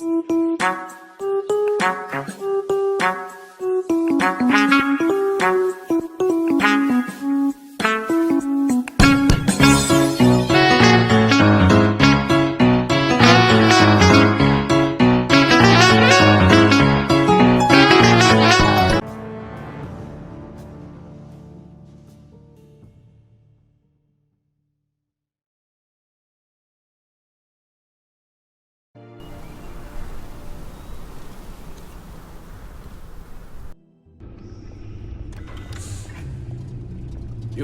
You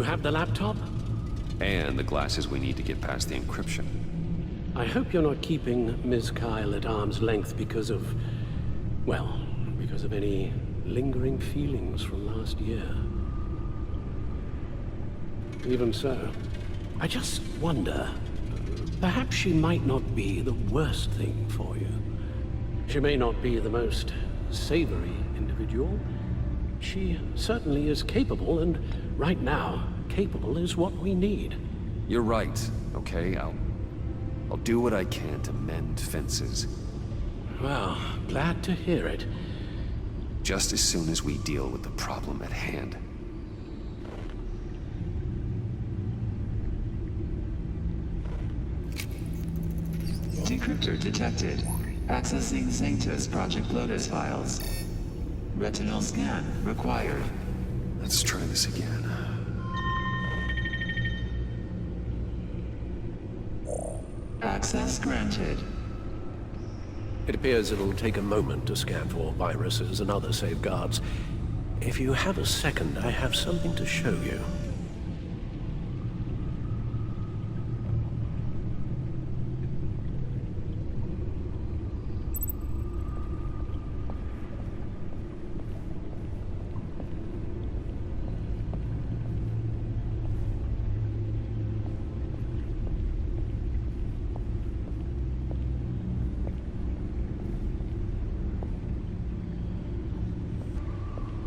have the laptop? And the glasses we need to get past the encryption. I hope you're not keeping Ms. Kyle at arm's length because of... well, because of any lingering feelings from last year. Even so, I just wonder, perhaps she might not be the worst thing for you. She may not be the most savory individual. She certainly is capable, and right now, capable is what we need. You're right, okay? I'll do what I can to mend fences. Well, glad to hear it. Just as soon as we deal with the problem at hand. Decryptor detected. Accessing Sanctus Project Lotus files. Retinal scan required. Let's try this again. Access granted. It appears it'll take a moment to scan for viruses and other safeguards. If you have a second, I have something to show you.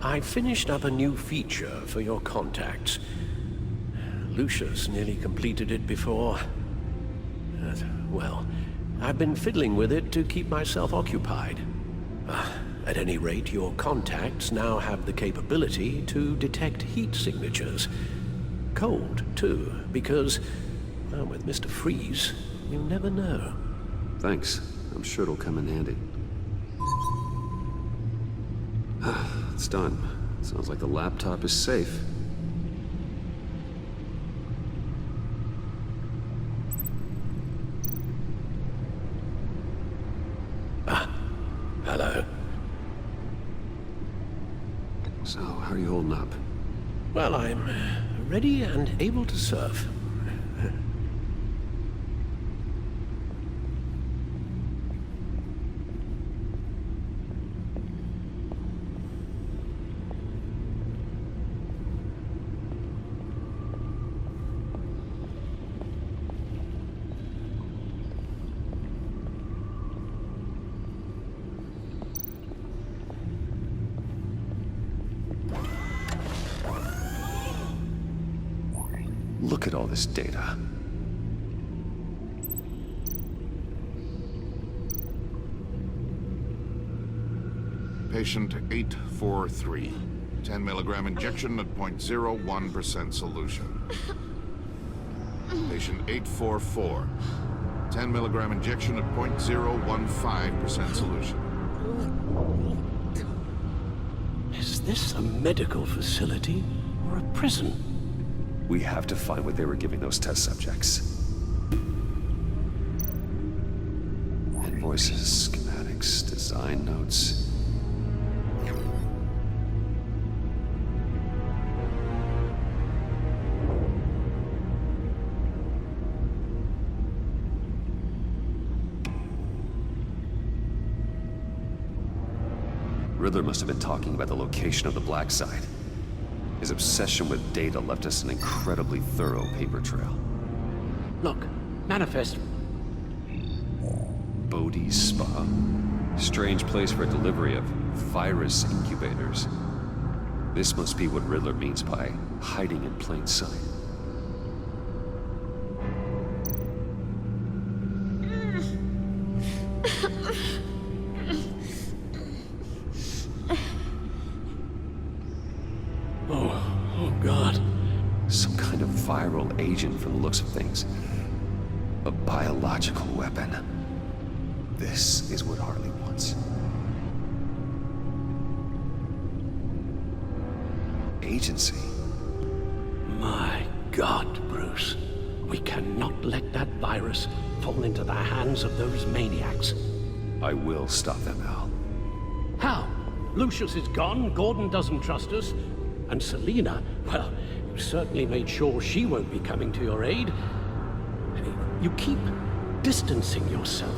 I finished up a new feature for your contacts. Lucius nearly completed it before. Well, I've been fiddling with it to keep myself occupied. At any rate, your contacts now have the capability to detect heat signatures. Cold, too, because, well, with Mr. Freeze, you never know. Thanks. I'm sure it'll come in handy. It's done. Sounds like the laptop is safe. Hello. So, how are you holding up? Well, I'm ready and able to serve. Look at all this data. Patient 843. 10 milligram injection at 0.01% solution. Patient 844. 10 milligram injection at 0.015% solution. Is this a medical facility or a prison? We have to find what they were giving those test subjects. Invoices, schematics, design notes. Riddler must have been talking about the location of the black site. His obsession with data left us an incredibly thorough paper trail. Look, manifest. Bodhi's Spa? Strange place for a delivery of virus incubators. This must be what Riddler means by hiding in plain sight. agent from the looks of things. A biological weapon. This is what Harley wants. Agency. My God, Bruce. We cannot let that virus fall into the hands of those maniacs. I will stop them, Al. How? Lucius is gone, Gordon doesn't trust us, and Selina, well, you certainly made sure she won't be coming to your aid. You keep distancing yourself.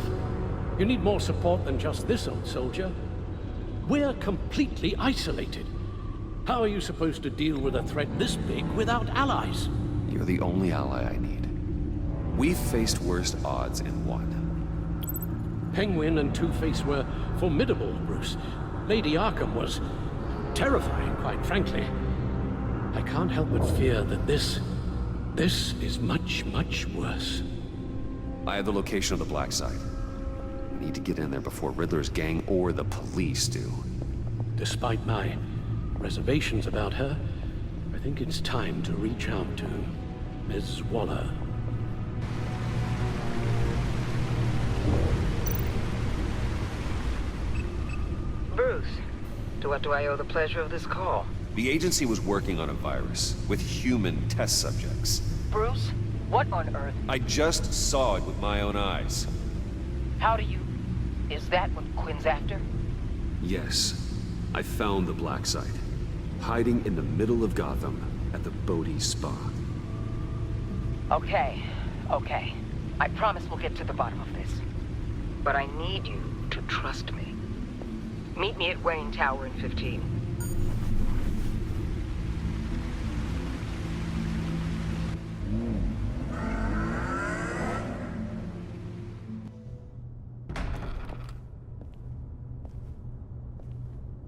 You need more support than just this old soldier. We're completely isolated. How are you supposed to deal with a threat this big without allies? You're the only ally I need. We've faced worse odds and won. Penguin and Two-Face were formidable, Bruce. Lady Arkham was terrifying, quite frankly. I can't help but fear that this is much, much worse. I have the location of the black site. We need to get in there before Riddler's gang or the police do. Despite my reservations about her, I think it's time to reach out to Ms. Waller. Bruce, to what do I owe the pleasure of this call? The agency was working on a virus with human test subjects. Bruce, what on earth? I just saw it with my own eyes. How do you... Is that what Quinn's after? Yes, I found the black site, hiding in the middle of Gotham at the Bodhi Spa. Okay. I promise we'll get to the bottom of this. But I need you to trust me. Meet me at Wayne Tower in 15.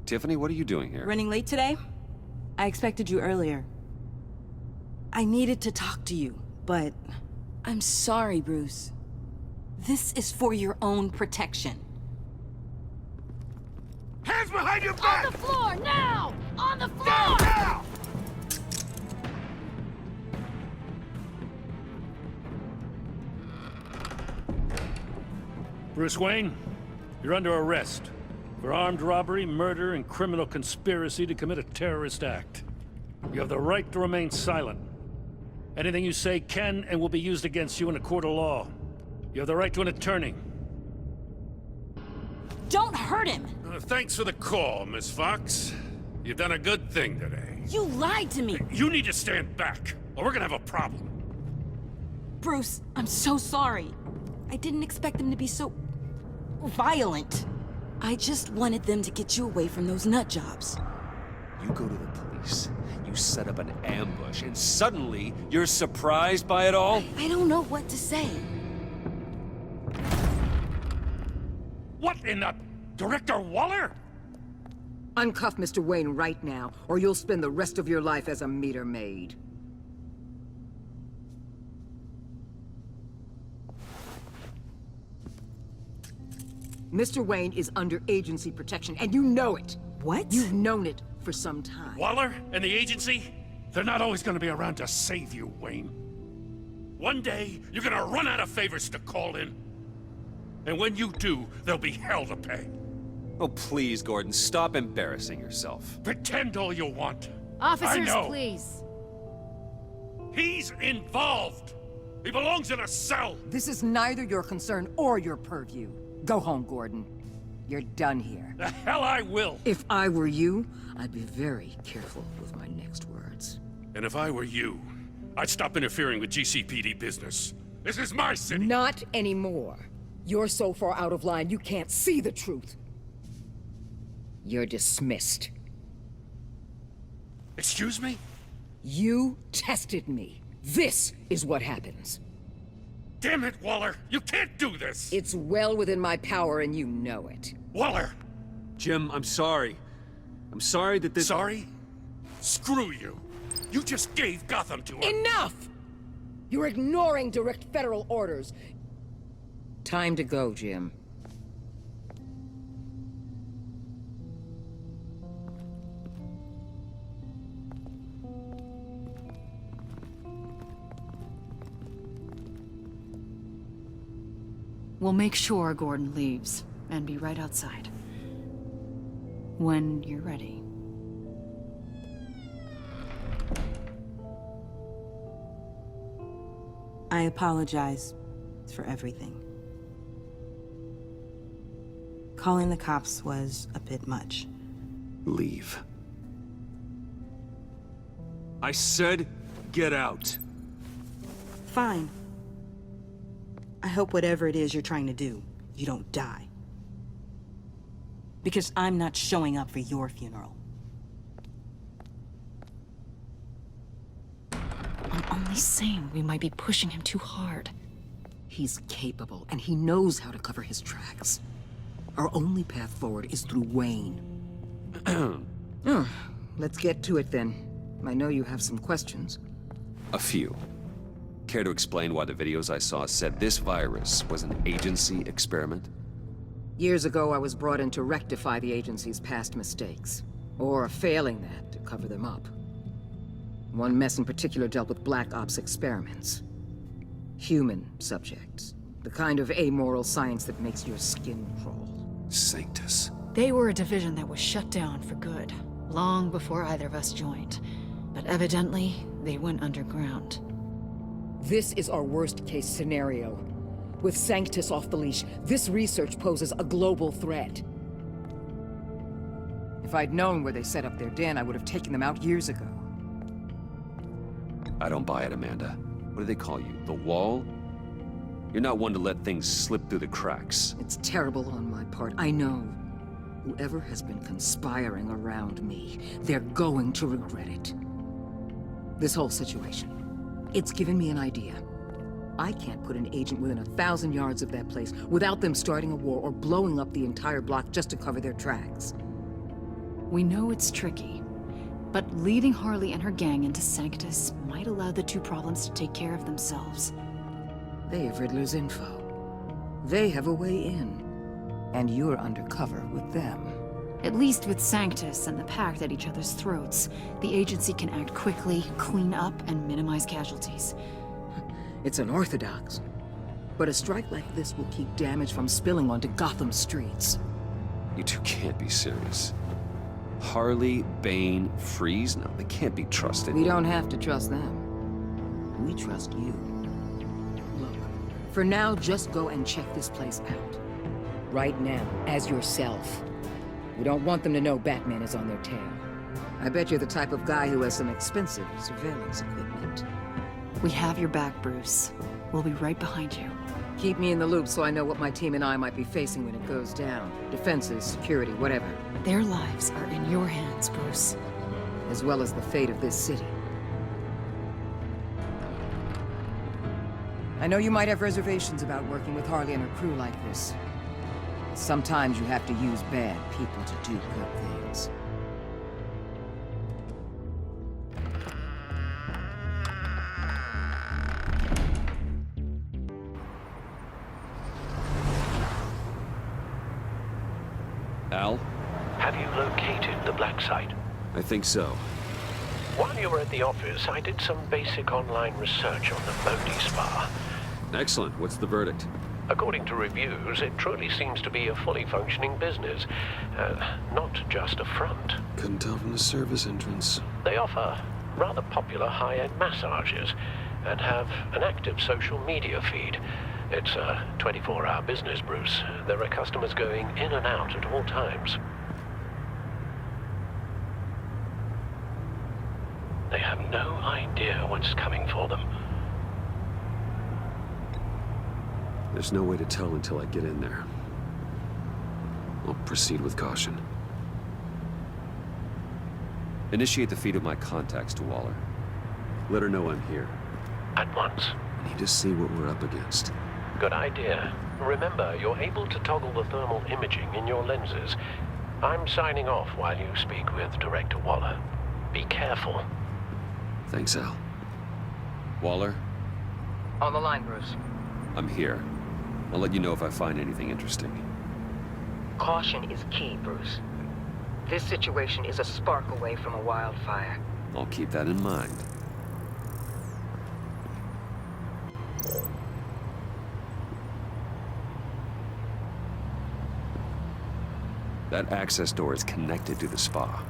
Tiffany, what are you doing here? Running late today? I expected you earlier. I needed to talk to you, but... I'm sorry, Bruce. This is for your own protection. Hands behind your back! On the floor, now! On the floor! Down, now! Bruce Wayne, you're under arrest for armed robbery, murder, and criminal conspiracy to commit a terrorist act. You have the right to remain silent. Anything you say can and will be used against you in a court of law. You have the right to an attorney. Don't hurt him! Thanks for the call, Miss Fox. You've done a good thing today. You lied to me! You need to stand back, or we're gonna have a problem. Bruce, I'm so sorry. I didn't expect them to be so... violent. I just wanted them to get you away from those nut jobs. You go to the police, you set up an ambush, and suddenly you're surprised by it all? I don't know what to say. What in the... Director Waller? Uncuff Mr. Wayne right now, or you'll spend the rest of your life as a meter maid. Mr. Wayne is under agency protection, and you know it. What? You've known it for some time. Waller and the agency? They're not always gonna be around to save you, Wayne. One day, you're gonna run out of favors to call in. And when you do, there'll be hell to pay. Oh, please, Gordon, stop embarrassing yourself. Pretend all you want. Officers, I know. please. He's involved. He belongs in a cell. This is neither your concern or your purview. Go home, Gordon. You're done here. The hell I will. If I were you, I'd be very careful with my next words. And if I were you, I'd stop interfering with GCPD business. This is my city. Not anymore. You're so far out of line, you can't see the truth. You're dismissed. Excuse me? You tested me. This is what happens. Damn it, Waller! You can't do this! It's well within my power and you know it. Waller! Jim, I'm sorry. I'm sorry that this... Sorry? Screw you! You just gave Gotham to him! Enough! You're ignoring direct federal orders. Time to go, Jim. We'll make sure Gordon leaves, and be right outside. When you're ready. I apologize for everything. Calling the cops was a bit much. Leave. I said, get out. Fine. I hope whatever it is you're trying to do, you don't die. Because I'm not showing up for your funeral. I'm only saying we might be pushing him too hard. He's capable, and he knows how to cover his tracks. Our only path forward is through Wayne. Let's get to it then. I know you have some questions. A few. Care to explain why the videos I saw said this virus was an agency experiment? Years ago, I was brought in to rectify the agency's past mistakes. Or, failing that, to cover them up. One mess in particular dealt with Black Ops experiments. Human subjects. The kind of amoral science that makes your skin crawl. Sanctus. They were a division that was shut down for good, long before either of us joined. But evidently, they went underground. This is our worst-case scenario. With Sanctus off the leash, this research poses a global threat. If I'd known where they set up their den, I would have taken them out years ago. I don't buy it, Amanda. What do they call you? The Wall? You're not one to let things slip through the cracks. It's terrible on my part, I know. Whoever has been conspiring around me, they're going to regret it. This whole situation, it's given me an idea. I can't put an agent within 1,000 yards of that place without them starting a war or blowing up the entire block just to cover their tracks. We know it's tricky, but leading Harley and her gang into Sanctus might allow the two problems to take care of themselves. They have Riddler's info. They have a way in. And you're undercover with them. At least with Sanctus and the Pact at each other's throats, the agency can act quickly, clean up, and minimize casualties. It's unorthodox. But a strike like this will keep damage from spilling onto Gotham streets. You two can't be serious. Harley, Bane, Freeze? No, they can't be trusted. We don't have to trust them. We trust you. Look, for now, just go and check this place out. Right now, as yourself. We don't want them to know Batman is on their tail. I bet you're the type of guy who has some expensive surveillance equipment. We have your back, Bruce. We'll be right behind you. Keep me in the loop so I know what my team and I might be facing when it goes down. Defenses, security, whatever. Their lives are in your hands, Bruce. As well as the fate of this city. I know you might have reservations about working with Harley and her crew like this. Sometimes you have to use bad people to do good things. Al? Have you located the black site? I think so. While you were at the office, I did some basic online research on the Modi Spa. Excellent. What's the verdict? According to reviews, it truly seems to be a fully functioning business, not just a front. Couldn't tell from the service entrance. They offer rather popular high-end massages and have an active social media feed. It's a 24-hour business, Bruce. There are customers going in and out at all times. They have no idea what's coming for them. There's no way to tell until I get in there. I'll proceed with caution. Initiate the feed of my contacts to Waller. Let her know I'm here. At once. I need to see what we're up against. Good idea. Remember, you're able to toggle the thermal imaging in your lenses. I'm signing off while you speak with Director Waller. Be careful. Thanks, Al. Waller? On the line, Bruce. I'm here. I'll let you know if I find anything interesting. Caution is key, Bruce. This situation is a spark away from a wildfire. I'll keep that in mind. That access door is connected to the spa.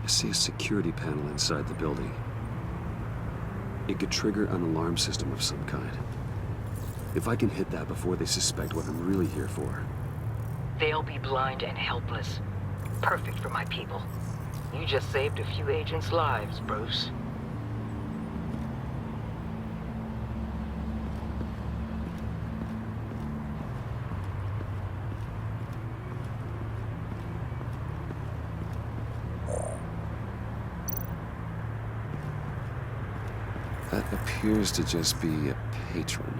I see a security panel inside the building. It could trigger an alarm system of some kind. If I can hit that before they suspect what I'm really here for. They'll be blind and helpless. Perfect for my people. You just saved a few agents' lives, Bruce. That appears to just be a patron.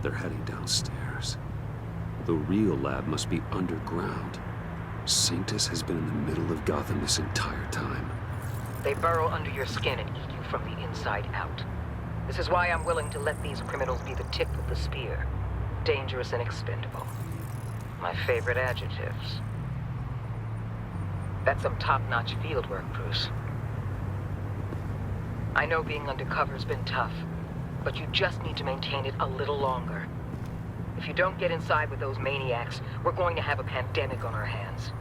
They're heading downstairs. The real lab must be underground. Sanctus has been in the middle of Gotham this entire time. They burrow under your skin and eat you from the inside out. This is why I'm willing to let these criminals be the tip of the spear. Dangerous and expendable. My favorite adjectives. That's some top-notch fieldwork, Bruce. I know being undercover's been tough, but you just need to maintain it a little longer. If you don't get inside with those maniacs, we're going to have a pandemic on our hands.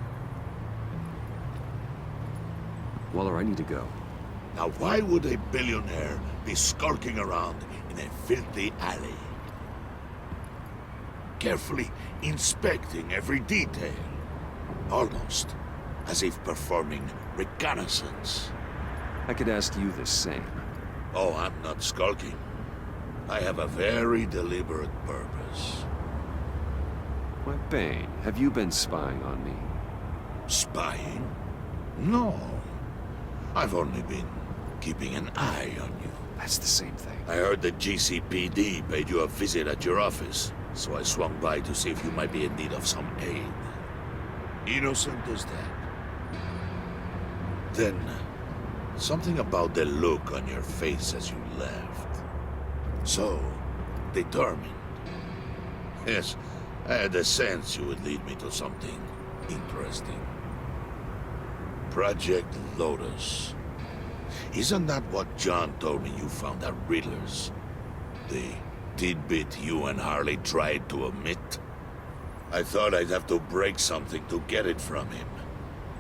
Waller, I need to go. Now why would a billionaire be skulking around in a filthy alley? Carefully inspecting every detail. Almost as if performing reconnaissance. I could ask you the same. Oh, I'm not skulking. I have a very deliberate purpose. Why, Bane, have you been spying on me? Spying? No. I've only been keeping an eye on you. That's the same thing. I heard the GCPD paid you a visit at your office, so I swung by to see if you might be in need of some aid. Innocent as that. Then, something about the look on your face as you left. So, determined. Yes, I had a sense you would lead me to something interesting. Project Lotus. Isn't that what John told me you found at Riddler's? The tidbit you and Harley tried to omit? I thought I'd have to break something to get it from him.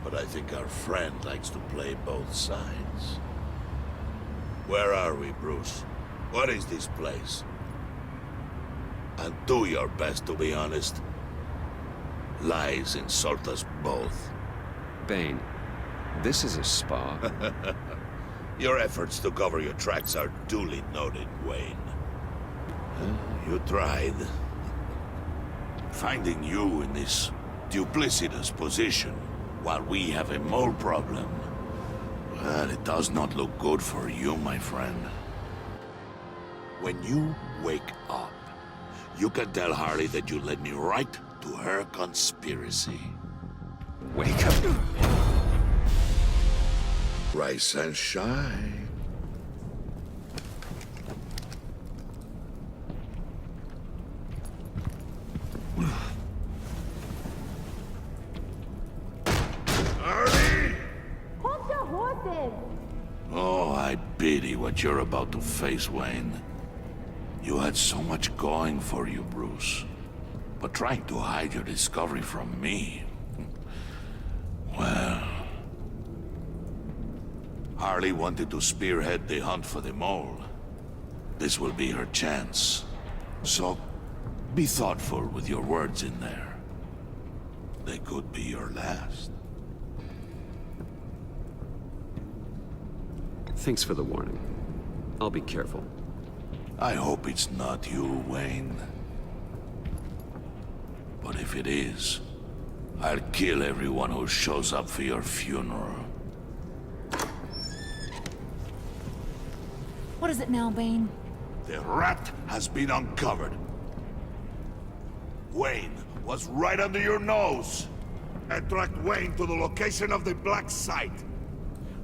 But I think our friend likes to play both sides. Where are we, Bruce? What is this place? And do your best to be honest. Lies insult us both. Bane, this is a spa. Your efforts to cover your tracks are duly noted, Wayne. You tried. Finding you in this duplicitous position while we have a mole problem. Well, it does not look good for you, my friend. When you wake up, you can tell Harley that you led me right to her conspiracy. Wake up. Rise and shine. Harley! Hold your horses! Oh, I pity what you're about to face, Wayne. You had so much going for you, Bruce. But trying to hide your discovery from me... Well... Harley wanted to spearhead the hunt for the mole. This will be her chance. So, Be thoughtful with your words in there. They could be your last. Thanks for the warning. I'll be careful. I hope it's not you, Wayne. But if it is, I'll kill everyone who shows up for your funeral. What is it now, Bane? The rat has been uncovered. Wayne was right under your nose. I tracked Wayne to the location of the black site.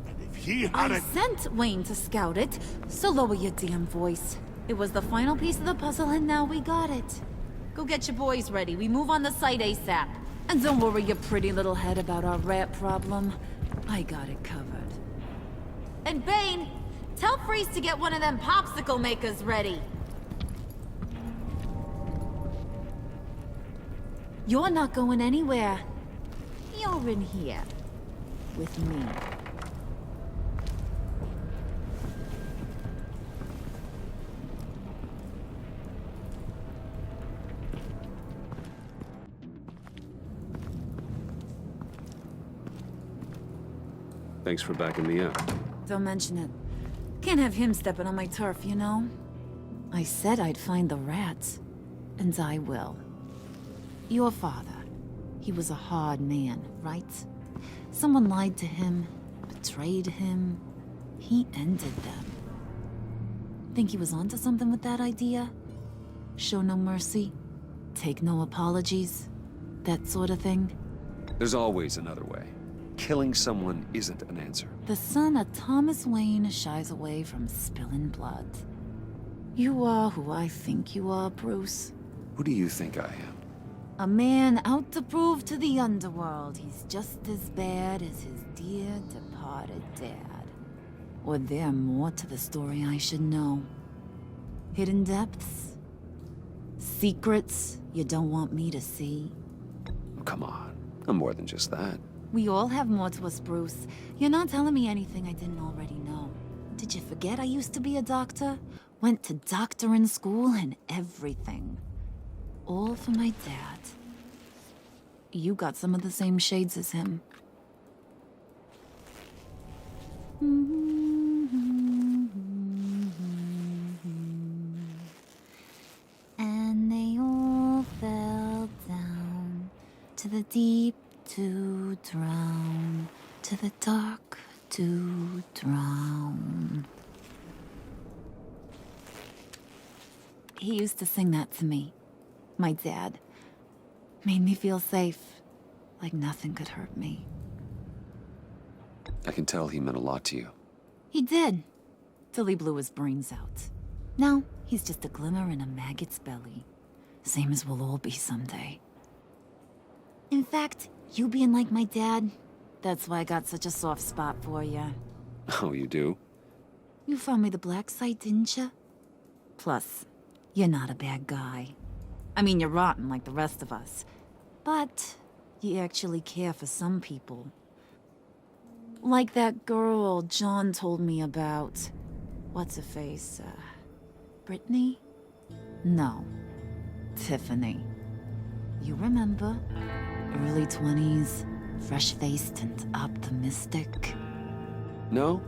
And if he had I sent Wayne to scout it, so lower your damn voice. It was the final piece of the puzzle and now we got it. Go get your boys ready. We move on the site ASAP. And don't worry your pretty little head about our rat problem. I got it covered. And Bane, tell Freeze to get one of them popsicle makers ready. You're not going anywhere. You're in here. With me. Thanks for backing me up. Don't mention it. Can't have him stepping on my turf, you know? I said I'd find the rats. And I will. Your father. He was a hard man, right? Someone lied to him, betrayed him. He ended them. Think he was onto something with that idea? Show no mercy? Take no apologies? That sort of thing? There's always another way. Killing someone isn't an answer. The son of Thomas Wayne shies away from spilling blood. You are who I think you are, Bruce. Who do you think I am? A man out to prove to the underworld he's just as bad as his dear departed dad. Or there more to the story I should know. Hidden depths? Secrets you don't want me to see? Oh, come on. I'm more than just that. We all have more to us, Bruce. You're not telling me anything I didn't already know. Did you forget I used to be a doctor? Went to doctoring school and everything. All for my dad. You got some of the same shades as him. And they all fell down to the deep to drown, to the dark to drown. He used to sing that to me. My dad. Made me feel safe. Like nothing could hurt me. I can tell he meant a lot to you. He did. Till he blew his brains out. Now, he's just a glimmer in a maggot's belly. Same as we'll all be someday. In fact, you being like my dad, that's why I got such a soft spot for you. Oh, you do? You found me the black site, didn't you? Plus, you're not a bad guy. I mean, you're rotten like the rest of us. But you actually care for some people. Like that girl John told me about. What's her face? Brittany? No. Tiffany. You remember? Early 20s, fresh-faced and optimistic. No?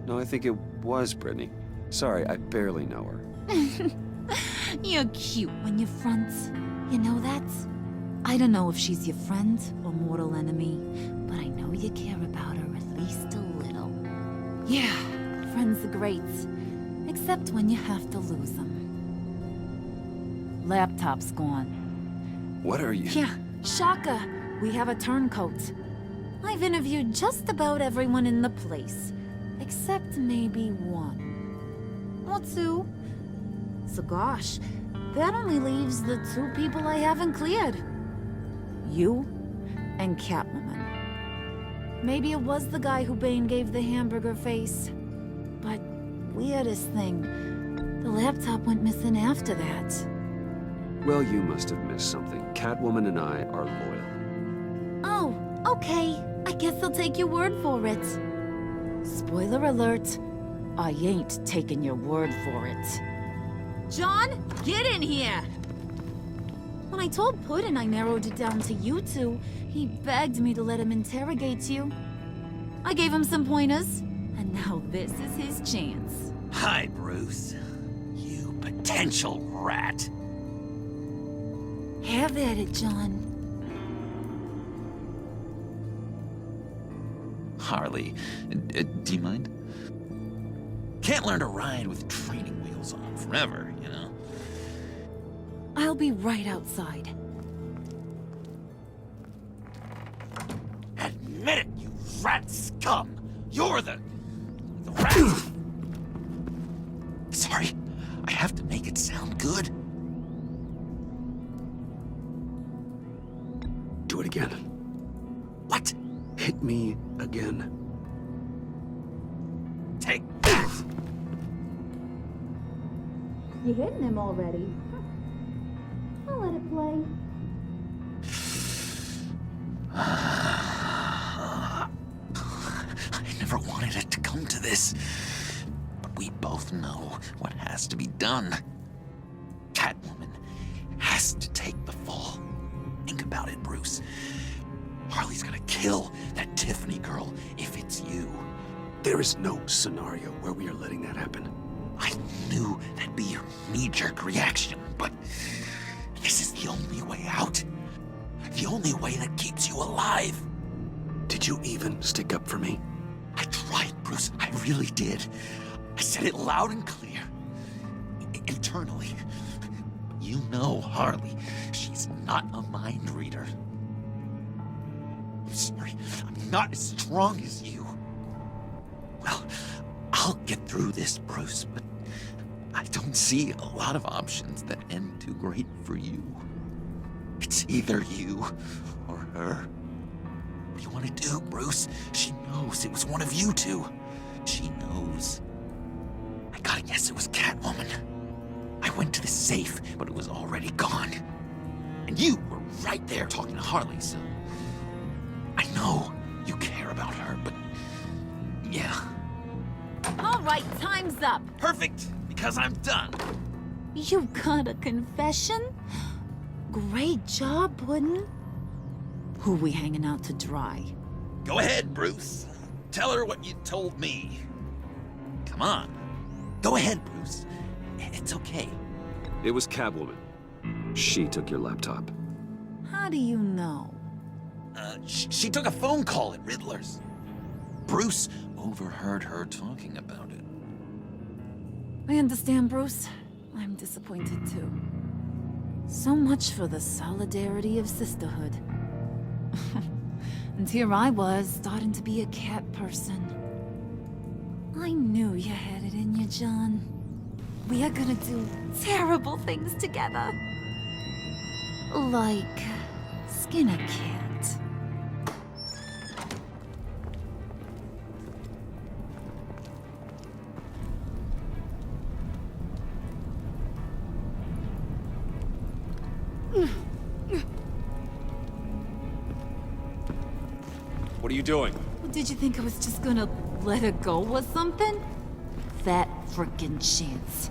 No, I think it was Brittany. Sorry, I barely know her. You're cute when you front. You know that? I don't know if she's your friend or mortal enemy, but I know you care about her at least a little. Yeah, friends are great. Except when you have to lose them. Laptop's gone. What are you? Yeah, shocker. We have a turncoat. I've interviewed just about everyone in the place. Except maybe one. Or two. So gosh, that only leaves the two people I haven't cleared. You and Catwoman. Maybe it was the guy who Bane gave the hamburger face. But weirdest thing, the laptop went missing after that. Well, you must have missed something. Catwoman and I are loyal. Oh, okay. I guess I'll take your word for it. Spoiler alert, I ain't taking your word for it. John, get in here! When I told Puddin' I narrowed it down to you two, he begged me to let him interrogate you. I gave him some pointers, and now this is his chance. Hi, Bruce. You potential rat. Have at it, John. Harley, do you mind? Can't learn to ride with training wheels on forever, you know? I'll be right outside. Admit it, you rat scum! You're the rat! Sorry, I have to make it sound good. Do it again. What? Hit me again. Take that! You're hitting him already. I'll let it play. I never wanted it to come to this. But we both know what has to be done. Catwoman has to take the fall. Think about it, Bruce. Harley's gonna kill that Tiffany girl if it's you. There is no scenario where we are letting that happen. I knew that'd be your knee-jerk reaction, but this is the only way out. The only way that keeps you alive. Did you even stick up for me? I tried, Bruce. I really did. I said it loud and clear. Internally. You know Harley. She's not a mind reader. I'm sorry. I'm not as strong as you. Well, I'll get through this, Bruce, but I don't see a lot of options that end too great for you. It's either you or her. What do you want to do, Bruce? She knows it was one of you two. She knows. I gotta guess it was Catwoman. I went to the safe, but it was already gone. And you were right there talking to Harley, so... I know you care about her, but... yeah. All right, time's up. Perfect, because I'm done. You got a confession? Great job, Puddin'. Who we hanging out to dry? Go ahead, Bruce. Tell her what you told me. Come on. Go ahead, Bruce. It's okay. It was Catwoman. She took your laptop. How do you know? She took a phone call at Riddler's. Bruce overheard her talking about it. I understand, Bruce. I'm disappointed too. So much for the solidarity of sisterhood. And here I was, starting to be a cat person. I knew you had it in you, John. We are gonna do terrible things together. Like skin a cat. What are you doing? Did you think I was just gonna let her go or something? That frickin' chance.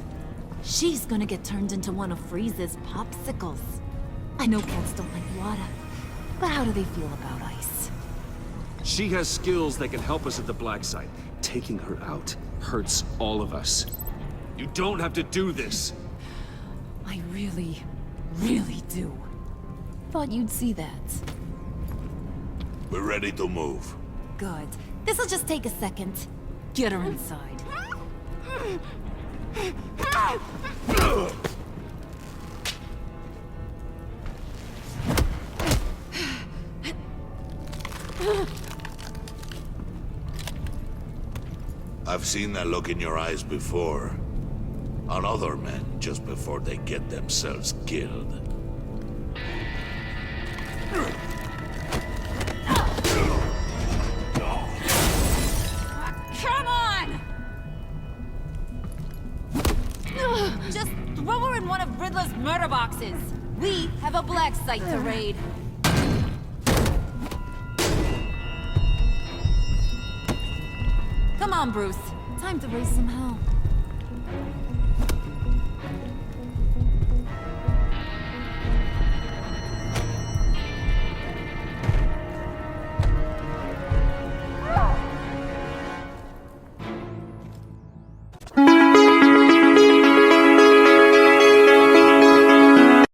She's gonna get turned into one of Freeze's popsicles. I know cats don't like water, but how do they feel about ice? She has skills that can help us at the black site. Taking her out hurts all of us. You don't have to do this. I really, really do. Thought you'd see that. We're ready to move. Good. This'll just take a second. Get her inside. I've seen that look in your eyes before. On other men, just before they get themselves killed. Come on! Just throw her in one of Riddler's murder boxes. We have a black site to raid. Come on, Bruce. Time to raise some hell.